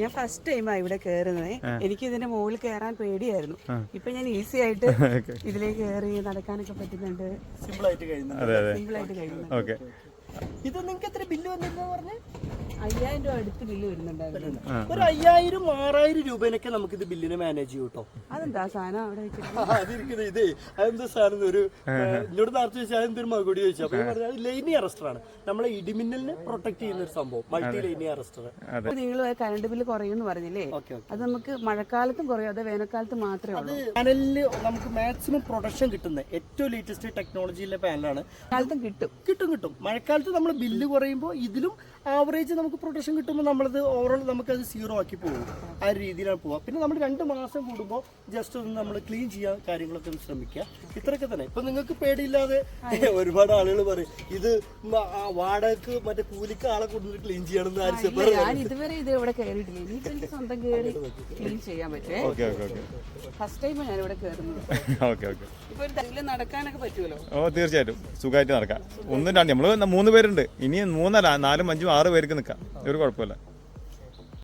ഞാൻ ഫസ്റ്റ് ടൈമാണ് ഇവിടെ കയറുന്നത്. എനിക്ക് ഇതിന്റെ മുകളിൽ കയറാൻ പേടിയായിരുന്നു. ഇപ്പൊ ഞാൻ ഈസി ആയിട്ട് ഇതിലേക്ക് കയറി നടക്കാനൊക്കെ പറ്റുന്നുണ്ട്. സിമ്പിൾ ആയിട്ട് കഴിയുന്നു. ഇത് നിങ്ങൾക്ക് എത്ര ബില്ല് വന്നിരുന്നു പറഞ്ഞേ? 5000 രൂപ അടുത്ത് ബില്ല് വരുന്നുണ്ടായിരുന്നു. ഒരു 5000-6000 രൂപേനൊക്കെ നമുക്ക് ഇത് ബില്ലിനെ മാനേജ് ചെയ്യും കേട്ടോ. അതെന്താ സാധനം അവിടെ അതിരിക്കുന്നത് ഇതേ അതെന്താ സാധനം ഒരു എന്നോട് നേരത്തെ ചോദിച്ചാൽ അതെന്തൊരു മകുടി ചോദിച്ചു. അപ്പൊ പറഞ്ഞാൽ ലൈനി അറസ്റ്റർ ആണ്. നമ്മളെ ഇടിമിന്നലിനെ പ്രൊട്ടക്ട് ചെയ്യുന്ന ഒരു സംഭവം, മൾട്ടി ലൈനി അറസ്റ്റർ. നിങ്ങൾ കറണ്ട് ബില്ല് കുറയുമെന്ന് പറഞ്ഞില്ലേ? അത് നമുക്ക് മഴക്കാലത്തും കുറയും, അത് വേനൽക്കാലത്ത് മാത്രമേ ഉള്ളൂ. പാനലില് നമുക്ക് മാക്സിമം പ്രൊഡക്ഷൻ കിട്ടുന്ന ഏറ്റവും ലേറ്റസ്റ്റ് ടെക്നോളജിയിലെ പാനലാണ്. കാലത്തും കിട്ടും. മഴക്കാലത്ത് നമ്മൾ ബില്ല് കുറയുമ്പോൾ ഇതിലും ആവറേജ് നമുക്ക് പ്രൊഡക്ഷൻ കിട്ടുമ്പോൾ നമ്മളത് ഓവറോൾ നമുക്കത് സീറോ ആക്കി പോകും. ആ ഒരു രീതിയിലാണ് പോവുക. പിന്നെ നമ്മൾ 2 മാസം കൂടുമ്പോൾ ജസ്റ്റ് ഒന്ന് നമ്മൾ ക്ലീൻ ചെയ്യാൻ കാര്യങ്ങളൊക്കെ ഒന്ന് ശ്രമിക്കുക. ഇത്രയൊക്കെ തന്നെ. ഇപ്പൊ നിങ്ങൾക്ക് പേടിയില്ലാതെ ഒരുപാട് ആളുകൾ പറയും ഇത് വാടകക്ക് മറ്റേ കൂലിക്ക് ആളെ കൊണ്ടുവന്ന് ക്ലീൻ ചെയ്യണമെന്ന് ആവശ്യപ്പെടും. ഞാൻ ഇതുവരെ ഇത് ഇവിടെ കയറിയിട്ടില്ല. ഇനിയിപ്പോ എനിക്ക് സ്വന്തം കയറി ക്ലീൻ ചെയ്യാൻ പറ്റുമേ. ഫസ്റ്റ് ടൈം ഞാൻ ഇവിടെ കയറുന്നത്. ഇപ്പൊ ഒരു തല്ലിൽ നടക്കാനൊക്കെ പറ്റുമല്ലോ? തീർച്ചയായിട്ടും സുഖമായിട്ട് നടക്കാം. 1, 2 നമ്മള് 3 പേരുണ്ട്. ഇനി 3, 4, 5, 6 പേർക്ക് നിൽക്കാം. ഒരു കുഴപ്പമില്ല.